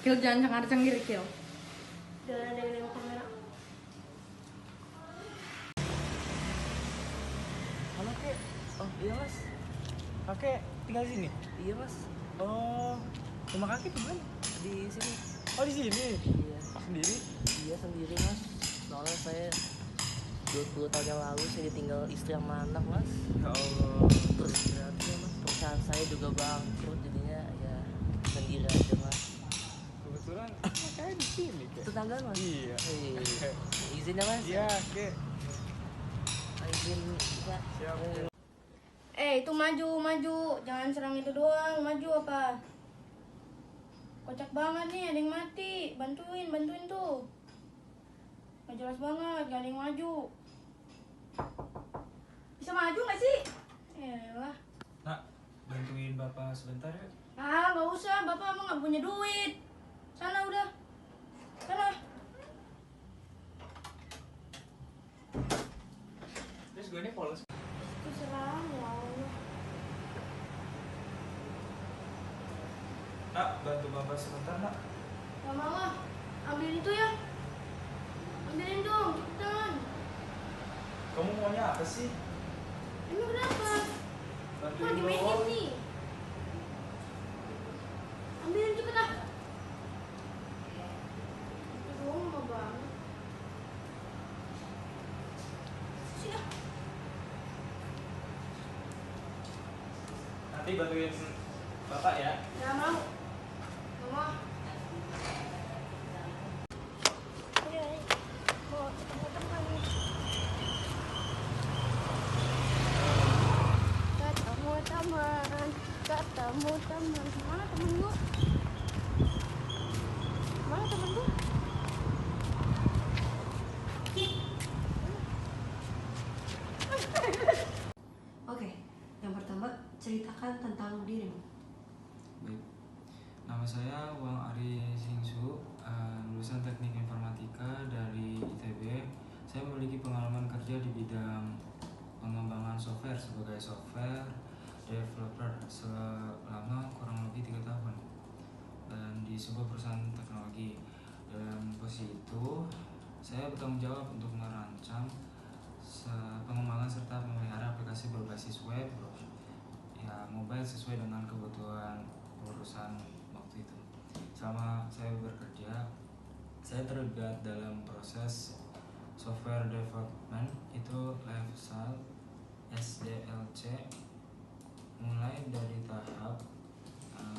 Kil jangan cengar-cengir, Kil. Jangan ada yang nengok kamera. Halo Kek. Oh iya mas. Kakek tinggal di sini? Iya mas. Oh, rumah kakek di mana? Di sini. Oh di sini? Iya. Sendiri? Iya sendiri mas. Soalnya saya 20 tahun yang lalu saya ditinggal istri sama anak mas. Ya Allah. Terus berarti ya mas, perusahaan saya juga bangkrut, jadinya ya sendiri aja mas. Kebetulan kakek di sini Kek. Tetangga mas? Iya. Izin ya mas? Iya Kek. Izin ya. Siap Kek. Itu maju, jangan serang itu doang, maju apa? Kocak banget nih, ada yang mati, bantuin tuh. Gak jelas banget, gak ada yang maju. Bisa maju gak sih? Elah. Nak, bantuin bapak sebentar ya. Gak usah, bapak emang gak punya duit. Sana udah, sana. Terus gue ini polos. Itu serang, ya Allah. Nak, bantu bapak sebentar nak. Gak mau ah, ambilin itu ya. Ambilin dong, cepetan. Kamu maunya apa sih? Emang kenapa? Kok Bantuin lagi main bawa. game nih? Ambilin cepet ah. Aduh, lama banget. Sini ah. Nanti bantuin bapak ya. Gak mau. Gak mau. Ketemu teman. Mana temen gua? Mana temen gua? Oke, yang pertama ceritakan tentang dirimu. Baik. Nama saya Wang Ari Singsu, lulusan Teknik Informatika dari ITB. Saya memiliki pengalaman kerja di bidang pengembangan software sebagai software developer selama kurang lebih 3 tahun dan di sebuah perusahaan teknologi. Dalam posisi itu, saya bertanggung jawab untuk merancang pengembangan serta memelihara aplikasi berbasis web, ya mobile sesuai dengan kebutuhan perusahaan waktu itu. Selama saya bekerja, saya terlibat dalam proses software development itu level SDLC, mulai dari tahap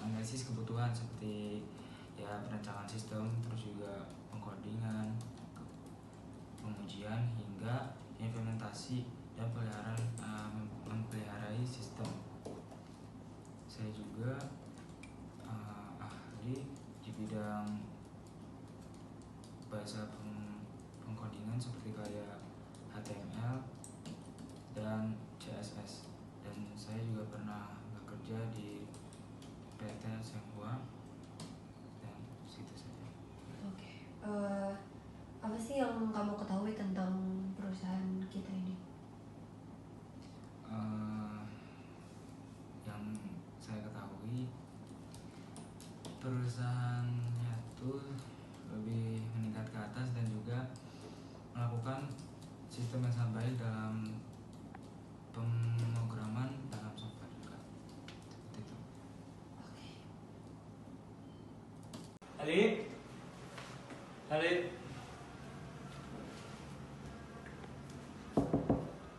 analisis kebutuhan seperti ya perancangan sistem, terus juga pengkodingan, pengujian hingga implementasi dan mempelihara sistem. Saya juga ahli di bidang bahasa pengkodingan seperti kayak HTML dan CSS, dan saya juga pernah bekerja di PT Senghua dan situ saja. Oke. Apa sih yang kamu ketahui tentang perusahaan kita ini? Yang saya ketahui, perusahaannya tuh lebih meningkat ke atas dan juga melakukan sistem yang sangat baik dalam pemrograman dalam software juga. Seperti itu. Oke. Ali, Ali,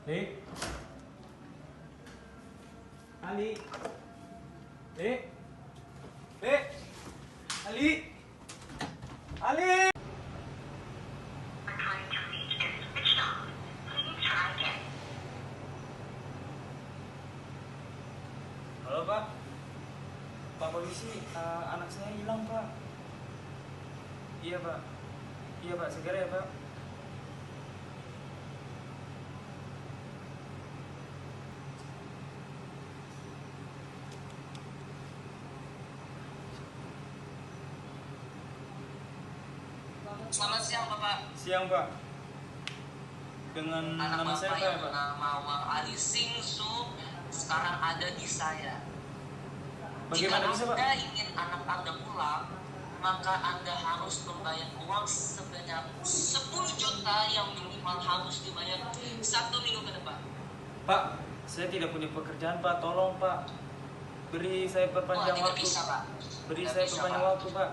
Ali, Ali, Ali, Ali. Halo Pak, Pak polisi, anak saya hilang Pak. Iya Pak, segera ya Pak. Selamat siang Bapak. Siang Pak. Dengan Anak nama Bapak siapa ya yang Pak? bernama Wang Ali Singsu sekarang ada di saya. Bagaimana Jika bisa Pak? Anda ingin anak Anda pulang, maka Anda harus membayar uang sebanyak 10 juta yang minimal harus dibayar 1 minggu ke depan. Pak, saya tidak punya pekerjaan Pak, tolong Pak. Beri saya perpanjang Tidak waktu. bisa, Pak. Beri Tidak saya bisa, perpanjang Pak. waktu Pak.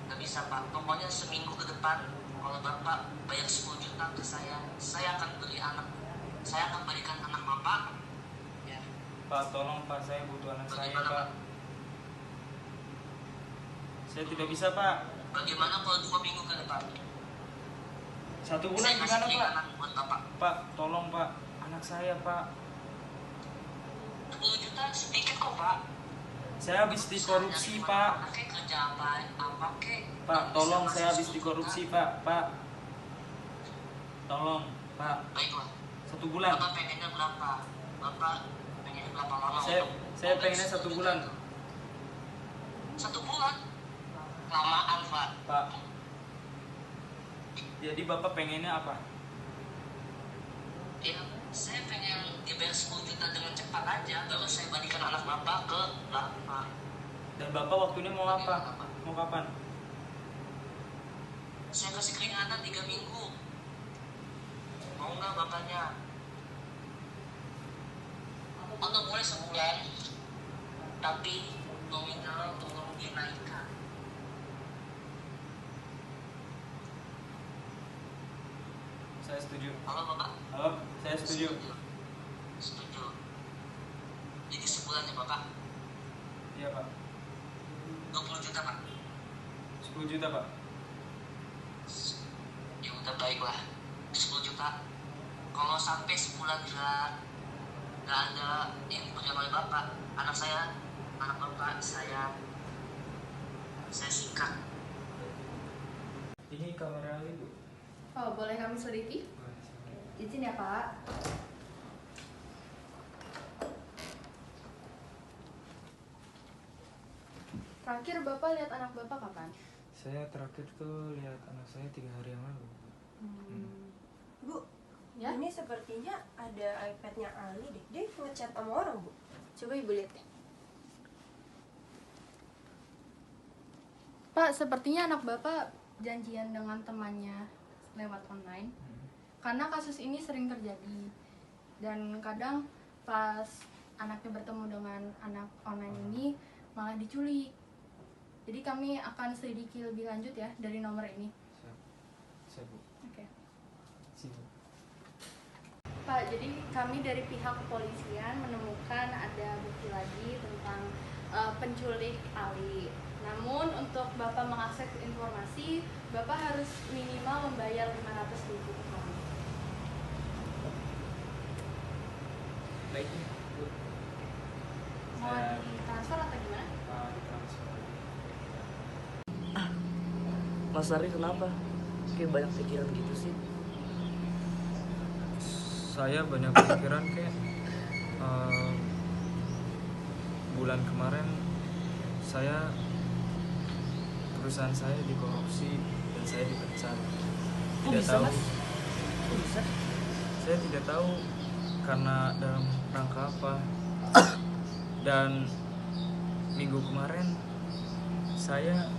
Nggak bisa, Pak. Pokoknya seminggu ke depan, kalau Bapak bayar 10 juta ke saya akan beri anak. Saya akan berikan anak Bapak. Ya. Pak, tolong Pak, saya butuh anak saya Bagaimana, Pak. Pak? Saya tidak bisa Pak. Bagaimana kalau 2 minggu ke depan? 1 bulan Saya kasih gimana Pak? keringanan buat Bapak. Pak, tolong Pak, anak saya Pak. 10 juta sedikit kok, Pak. Saya habis dikorupsi Pak. Anaknya kerja apa kek? Pak, tolong Bisa saya habis masuk dikorupsi 10 juta. Pak. Pak, tolong Pak. Baiklah. 1 bulan. Bapak pengennya berapa? Bapak pengennya berapa lama? Saya pengennya 1 bulan. 1 bulan? Lamaan, Pak. Pak. Jadi Bapak pengennya apa? Ya, saya pengen dibayar 10 juta dengan cepat aja, baru saya balikan anak Bapak ke Bapak. Dan Bapak waktunya mau apa? Mau kapan? Saya kasih keringanan 3 minggu. Mau nggak Bapaknya? Atau boleh sebulan, tapi nominal tolong dinaikkan. Saya setuju. Halo Bapak? Halo, saya setuju. Setuju. Jadi sebulan ya Bapak? Iya Pak. 20 juta Pak? 10 juta Pak. Ya udah baiklah, 10 juta. Kalau sampai sebulan nggak ada yang dikerjakan oleh Bapak, anak Bapak saya sikat. Ini kamera Ali Bu. Oh, boleh kami selidiki? Izin ya, Pak. Terakhir Bapak lihat anak Bapak kapan? Saya terakhir tuh lihat anak saya 3 hari yang lalu. Bu, Ya? ini sepertinya ada iPad-nya Ali deh. Dia ngechat sama orang, Bu. Coba Ibu lihat deh. Pak, sepertinya anak Bapak janjian dengan temannya lewat online. Karena kasus ini sering terjadi. Dan kadang pas anaknya bertemu dengan anak online ini malah diculik. Jadi kami akan selidiki lebih lanjut ya dari nomor ini. Siap Bu. Oke. Siap. Pak, jadi kami dari pihak kepolisian menemukan ada bukti lagi tentang penculik Ali. Namun untuk Bapak mengakses informasi, Bapak harus minimal membayar 500.000 ke kami. Baik Bu. Mau ditransfer atau gimana? Transfer. Mas Ari kenapa? Kayak banyak pikiran gitu sih. Saya banyak pikiran kayak bulan kemarin perusahaan saya dikorupsi dan saya dipecat. Kok Tidak bisa, tahu. Mas? Kok bisa? Saya tidak tahu karena dalam rangka apa. Dan minggu kemarin saya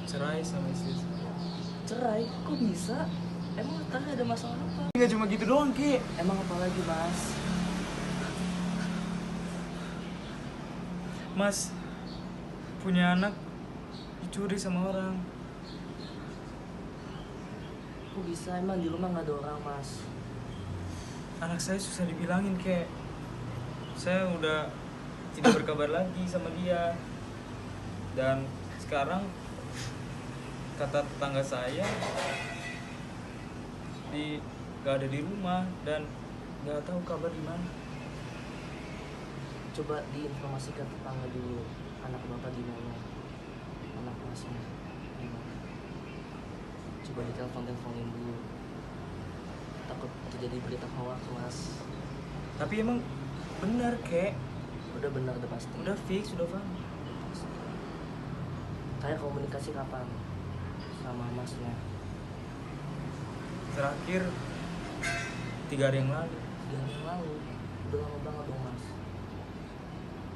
cerai sama istri saya. Cerai? Kok bisa? Emang tadi ada masalah apa? Nggak cuma gitu doang Ki. Emang apa lagi, Mas? Mas punya anak dicuri sama orang. Kok bisa? Emang di rumah nggak ada orang, Mas? Anak saya susah dibilangin kayak saya udah tidak berkabar lagi sama dia. Dan sekarang kata tetangga saya gak ada di rumah dan gak tahu kabar di mana. Coba diinformasikan tetangga dulu. Anak Bapak gimana? Anak Masnya gimana? Coba ditelepon-teleponin dulu. Takut terjadi berita hoax, Mas. Tapi emang benar kek, Udah benar, udah pasti. udah fix, udah paham. Kayak komunikasi kapan sama Masnya? Terakhir 3 hari yang lalu. 3 hari yang lalu. Udah lama banget dong, Mas.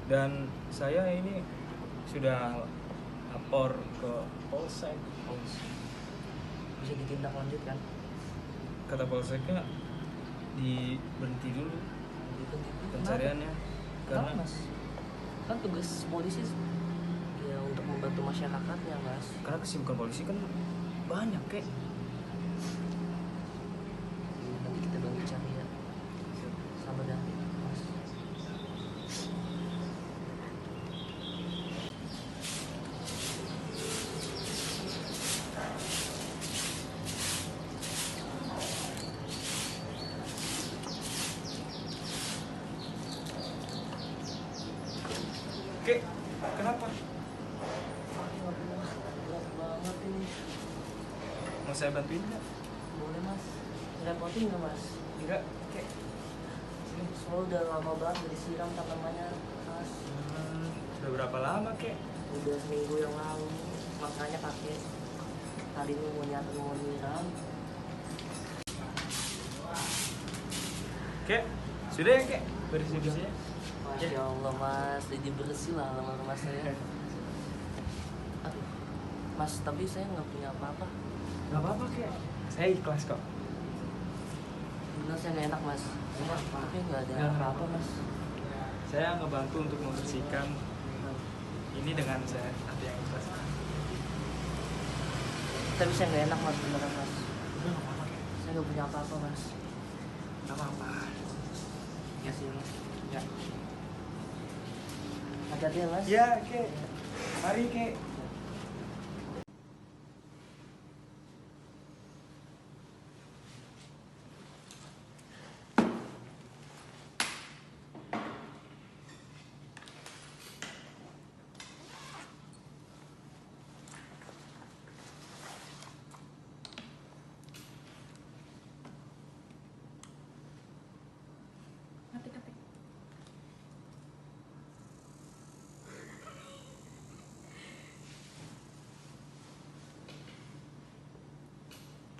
Dan saya ini sudah lapor ke polsek. Bisa ditindaklanjut kan? Kata polseknya diberhenti dulu pencariannya Kenapa, karena Mas? Kan tugas polisi ya untuk membantu masyarakatnya, Mas. kesibukan polisi kan banyak kek. Nanti kita bantu cari ya. Sabar ya, Mas. Kek, kenapa? Berat banget ini. Mau saya bantuin nggak? Boleh, Mas. Repotin nggak, Mas? Enggak, kek. Soalnya udah lama banget gak disiram tanamannya, Mas. Sudah berapa lama kek? Udah seminggu yang lalu. Makanya kakek hari ini mau nyiram. Kek, sudah ya kek? Bersih-bersih. Masya Allah, Mas, jadi bersih lah halaman rumah saya. Aduh, Mas, tapi saya nggak punya apa-apa. Gak apa-apa kek. Saya ikhlas kok. Benar saya nggak enak, Mas. Tapi nggak ada Nggak apa-apa, Mas. Saya ngebantu untuk membersihkan ini dengan saya hati yang ikhlas. Tapi saya nggak enak, Mas, beneran, Mas. Udah gak apa-apa kek. Saya nggak punya apa-apa, Mas. Gak apa-apa. Ya sih, Mas. Ya. Hati-hati ya, Mas. Ya kek. Mari kek. Ketik-ketik.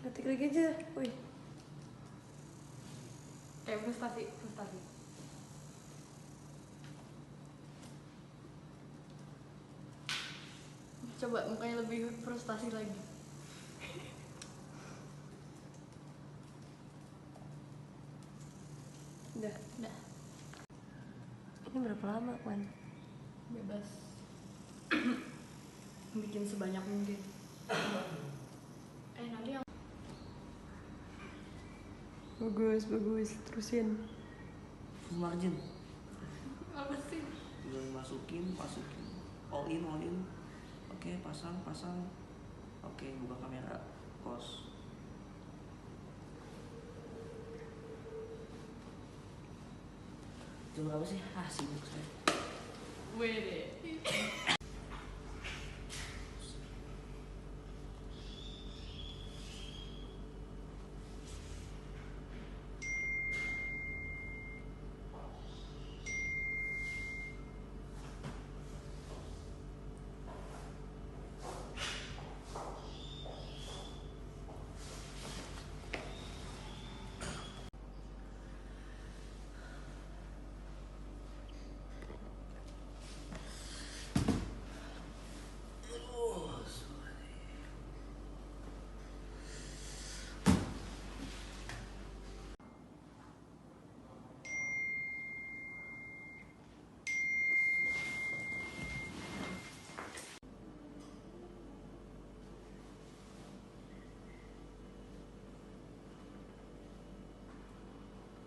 Ketik lagi aja. Wih. Kayak frustasi. Coba mukanya lebih frustasi lagi. Udah. Udah, Ini berapa lama, Wan? bebas. Bikin sebanyak mungkin. Nanti yang Bagus. Terusin. Full margin. apa sih? Udah masukin. All in. Oke, pasang. Oke, buka kamera. Pause. Jam berapa sih? Sibuk saya. Wede.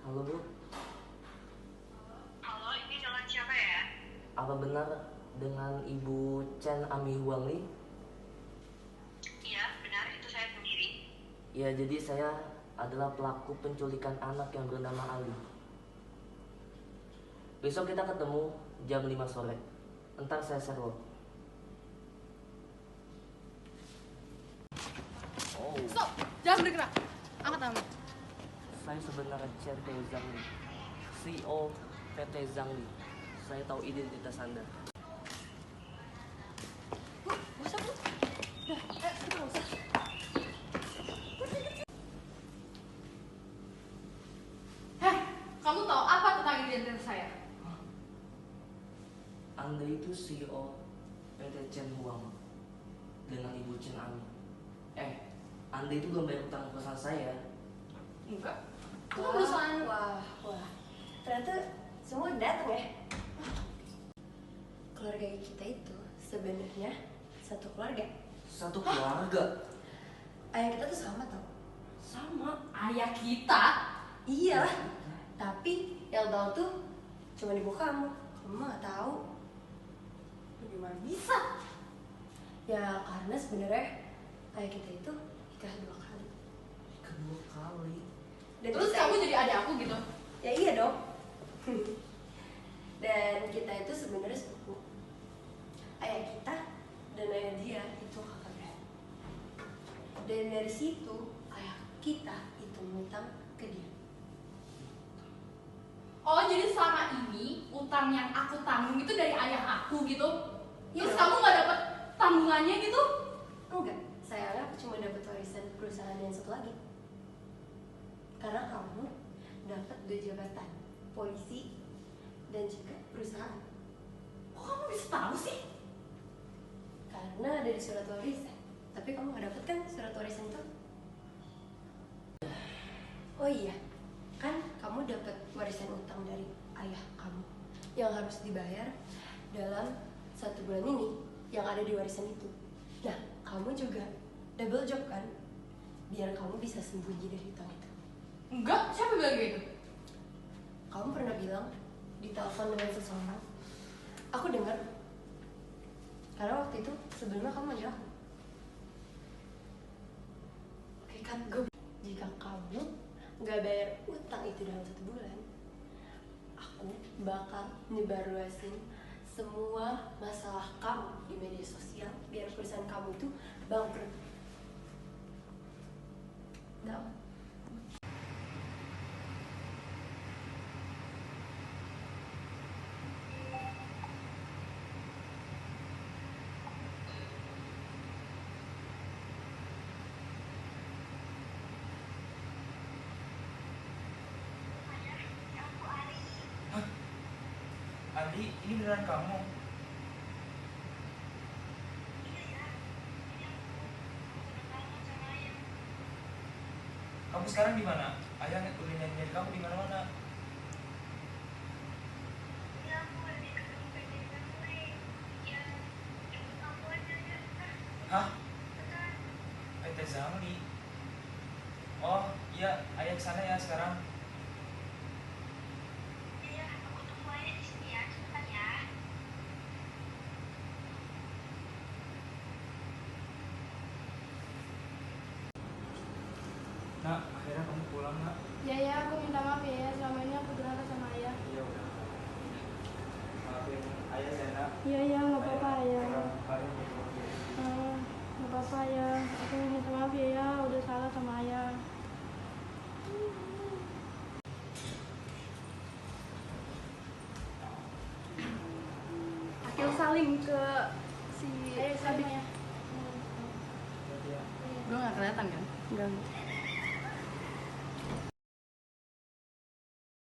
Halo, Bu. Halo, ini dengan siapa ya? Apa benar dengan Ibu Chen Ami Huang Li? Iya, benar, itu saya sendiri. Ya, jadi saya adalah pelaku penculikan anak yang bernama Ali. Besok kita ketemu jam 5 sore. Ntar saya share. Stop! Jangan bergerak. Angkat tangan. Saya sebenarnya Chen Te Zhang Li, CEO PT Zhang Li. Saya tahu identitas Anda. Gak usah, Bu. Udah, kita gak usah. Heh, kamu tahu apa tentang identitas saya? Anda itu CEO PT Chen Huang. dengan ibu Cin Ani. Anda itu belum bayar utang perusahaan saya. Enggak. Wah. Ternyata semua datang ya. Keluarga kita itu sebenarnya satu keluarga. Satu keluarga. Ayah kita tuh sama tau. Sama ayah kita. Iya. Tapi yang tahu tuh cuma ibu kamu. Kamu nggak tahu. Gimana bisa? Ya karena sebenarnya ayah kita itu nikah 2 kali. Kedua kali. Dan Terus kita- kamu jadi adik aku gitu? Ya iya dong. Dan kita itu sebenarnya sepupu. Ayah kita dan ayah dia itu kakak beradik. Dan dari situ ayah kita itu ngutang ke dia. Oh, jadi selama ini utang yang aku tanggung itu dari ayah aku gitu? Iya Terus dong. kamu nggak dapet tanggungannya gitu? Enggak, saya cuma dapat warisan perusahaan yang satu lagi. Karena kamu dapat 2 jabatan, polisi dan juga perusahaan. Kok kamu bisa tahu sih? Karena ada di surat warisan. Tapi kamu nggak dapat kan surat warisan itu? Oh iya, kan kamu dapat warisan utang dari ayah kamu yang harus dibayar dalam 1 bulan ini yang ada di warisan itu. Nah, kamu juga double job kan? Biar kamu bisa sembunyi dari utang itu. Enggak, siapa bilang gitu? Kamu pernah bilang di telepon dengan seseorang, aku dengar. Karena waktu itu sebelumnya kamu manggil aku. Oke kan, jika kamu nggak bayar utang itu dalam 1 bulan, aku bakal nyebarluasin semua masalah kamu di media sosial biar perusahaan kamu itu bangkrut. Nggak? Andi, ini beneran kamu? Kamu sekarang di mana? Ayah udah nyari kamu di mana-mana. Hah? PT Zamli. Oh iya, ayah kesana ya sekarang. Nak, akhirnya kamu pulang, Nak. Ya, aku minta maaf ya. Selama ini aku durhaka sama ayah. Iya udah. Maafin ayah ya, Nak. Iya, nggak apa-apa ya. Kalian berdua. Nggak apa-apa ya. Aku minta maaf ya. Udah salah sama ayah. Akil saling ke si Ayo, saling ya. Gue nggak kelihatan kan? Enggak.